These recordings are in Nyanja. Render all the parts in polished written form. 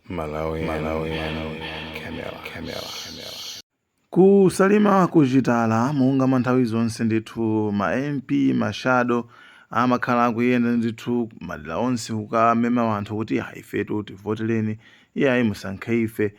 Malawi Camera. Ku Salima Chitala munga manthawi zonse ndithu ma MP mashado amakhala akuyenda ndithu madera onse kukamema anthu kuti ifetu tivoteleni iyayi musankhe ife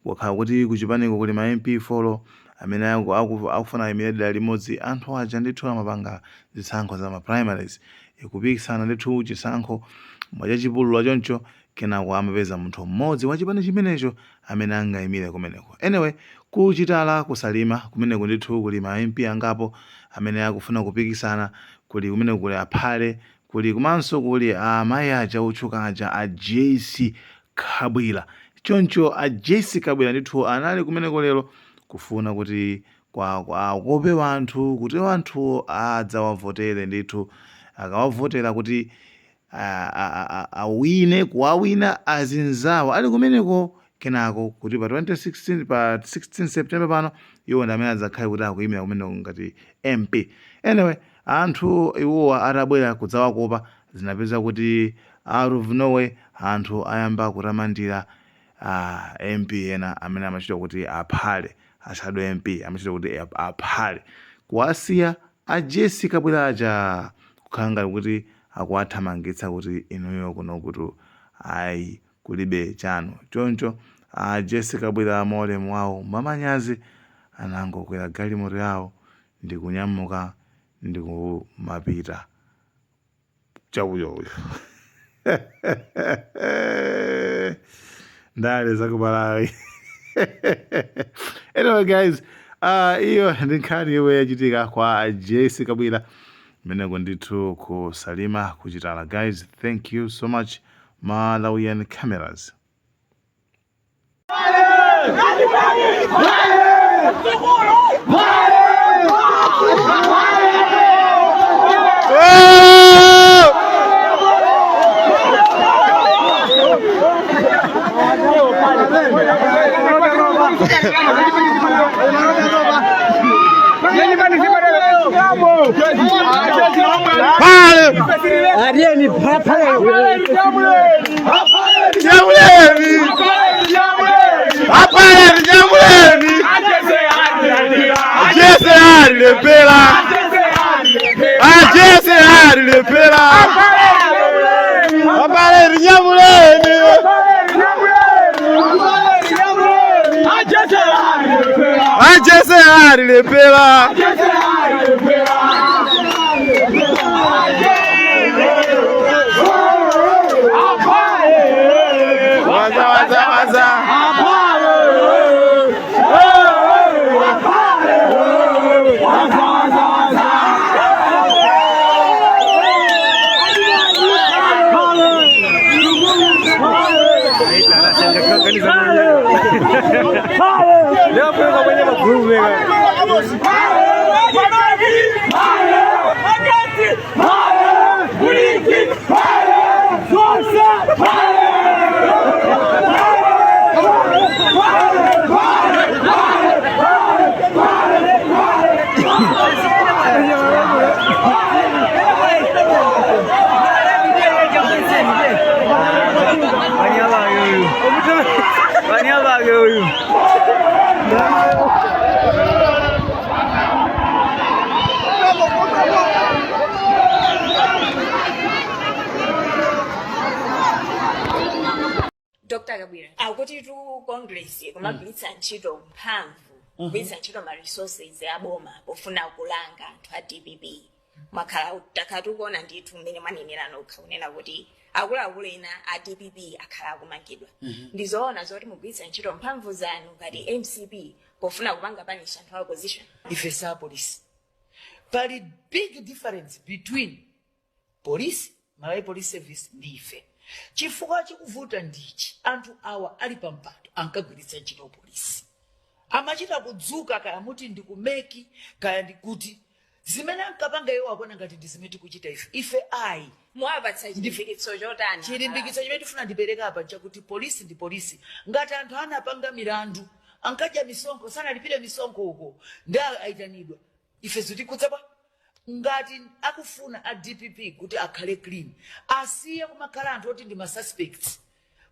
wakhala kuti kuchipaniko kuli ma MP folo amene akufuna ayimire dera limodzi anthu aja ndithu amapanga zisankho za ma primaries ikupikisana ndithu chisankho mwachachipulula choncho kenako amapeza munthu mmodzi wachipani chimenecho amene angayimire kumeneko. Anyway, ku Chitala ku Salima kumeneko ndithu kuli ma MP angapo amene akufuna kupikisana, kuli kumeneko kuli aphale, kuli kumanso kuli amayi aja otchuka aja a Jessie Kabwila. Choncho a Jessie Kabwila ndithu anali kumeneko lero kufuna kuti kwakope wanthu kuti wanthu adzawavotere ndithu akawavotera kuti awine kuwawina azinzawo ali kumeneko kenako kuti pa 16 September pano iwo ndi amene adzakhale kuti akuyimira kumeneko ngati MP. Anyway, anthu iwowa atabwera kudzawakopa zinapeza kuti out of nowhere anthu ayamba kutamandira MP ena amene amachita kuti aphale ashado MP amachita kuti aphale kuwasiya a Jessie Kabwila aja kukhala ngati kuti akuwathamangitsa kuti inuyo kuno kuti ayi kulibe chanu. Choncho a Jessie Kabwila mole mwawo mamanyazi anangokwera galimoto yawo ndi kunyamuka ndi kumapita chauyoyo. Ndale zakubalawi. Anyway guys, iyo ndi nkhani yomwe yachitika kwa Jessie Kabwila meneko ndithu ku Salima Chitala. Guys, thank you so much. Malawian Cameras. Dr. Kabwila, akuti tu Congress kumagwiritsa ntchito mphamvu kugwiritsa ntchito ma resources aboma pofuna kulanga anthu a DPP. Mwakhala takatu kuona ndithu mmene mwanenera nokha kunena kuti akuluakulu ena a DPP akhala akumangidwa. Ndizoona zoti mugwiritsa ntchito mphamvu zanu ngati MCP pofuna kupanga panisha anthu a opposition. Ife sa police. Pali big difference between police, Malawi Police Service ndi ife. Chifukwa chikuvuta ndichi anthu awa ali pampando ankagwiritsa ntchito polisi amachita kudzuka kaya muti ndikumeki kaya ndikuti zimene ankapanga iwo akuona ngati ndi zimene tikuchita ife ayi mwapatsa chilimbikitso chotani chilimbikitso chimene tifuna ndipereka apa chakuti polisi ndi polisi ngati anthu anapanga milandu ankadya misonkho sanalipire misonkho uko ndi aitanidwa ife zotikudza pa ngati akufuna a DPP kuti akhale clean asiye kumakhala anthu oti ndi ma suspects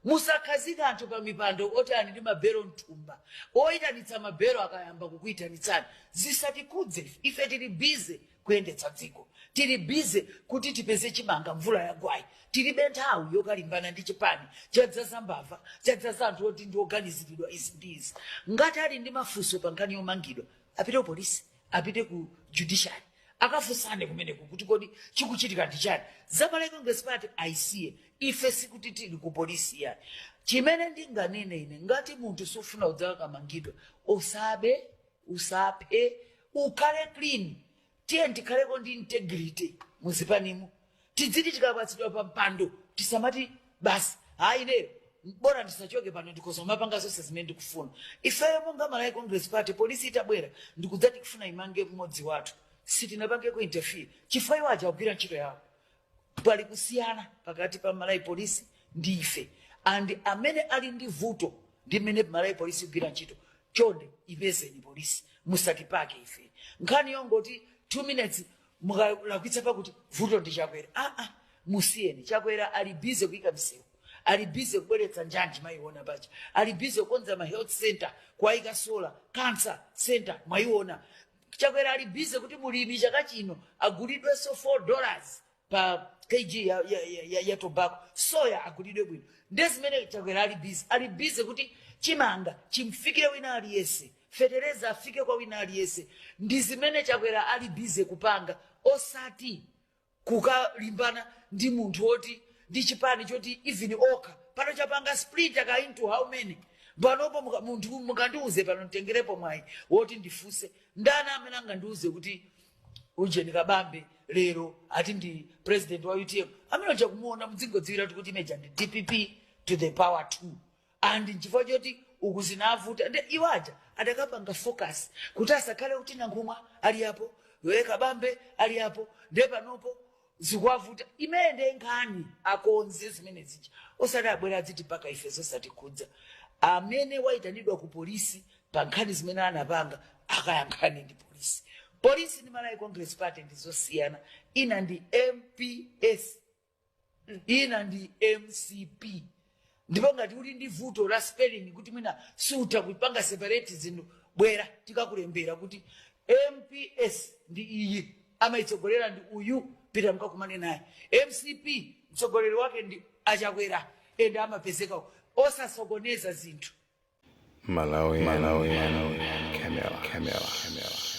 musakhazika anthu pa mipando oti ali ndi mabero mthumba oyitanitsa mabero akayamba kukuyitanitsani zisatikudze ife tili bize kuyendetsa dziko tili bize kuti tipeze chimanga mvula yagwayi tilibe nthawi yokalimbana ndi chipani chadzaza mbava chadzaza anthu oti ndi oganiziridwa izi ndi izi ngati ali ndi mafunso pa nkhani yomangidwa apite ku polisi apite ku judiciary akafunsane kumeneko kuti kodi chikuchitika ndi chani Zamalawi Congress Party ayisiye ife sikuti tili ku polisi yani chimene ndinganene ine ngati munthu sufuna udzakamangidwa usaphe ukhale clean tiye ndikhaleko ndi integrity muzipanimo tidziti tikapatsidwa pa mpando tisamati basi hayi lero bora ndisachoke pano ndikoza mapanga zonse zimene ndikufuna ifeyo monga Malawi Congress Party polisi itabwera ndikudzati kufuna imange mmodzi wathu sitinapange ku interfere chifukwa iwo agwira ntchito yawo pali kusiyana pakati pa Malawi polisi ndi ife and amene ali ndi vuto ndi mmene Malawi polisi igwira ntchito chonde ipezeni polisi musatipake ife nkhani yongoti 2 minutes mukalakwitsa pakuti vuto ndi Chakwera musiyeni Chakwera ali bize kuyika msewu ali bize kubweretsa njanji mwayiona pacha ali bize kukonza ma health center kwayika solar cancer center mwayiona Chakwera ali bize kuti mulimi chaka chino agulidwenso $4 pa kg ya tobacco soya agulidwe bwino ndezimene Chakwera ali bize kuti chimanga chimfikire wina aliyese fetereza afike kwa wina aliyese ndi zimene Chakwera ali bize kupanga osati kukalimbana ndi munthu oti ndi chipani choti even okha pano chapanga split aka into how many panopo munthu mukandiuze pano ntengerepo mwayi woti ndifuse ndani amene angandiuze kuti Ujeni Kabambe lero ati ndi president wa UTM amene uja kumuona mudzingodziwira kuti meja ndi DPP to the power 2 and nchifukwa choti ukuzinavuta ndi iwaja adakapanga focus kuti asakhale kuti Nankhumwa ali apo Kabambe ali apo ndiye panopo zikwavuta imene nkhani akonze zimene zija osati abwera adziti paka ife zosatikhudza amene wayitanidwa ku polisi pa nkhani zimene anapanga akayankhane ndi polisi ni Malawi Congress Party ndizosiyana ina ndi MPS ina ndi MCP ndipo ngati uli ndi vuto la spelling kuti mwina suta kupanga separate zinthu bwera tikakulembera kuti MPS ndi iyi amaitsogolera ndi uyu pita mkakumane naye MCP mtsogoleri wake ndi Achakwera ende amapezeka osasokoneza zinthu Malawi Camera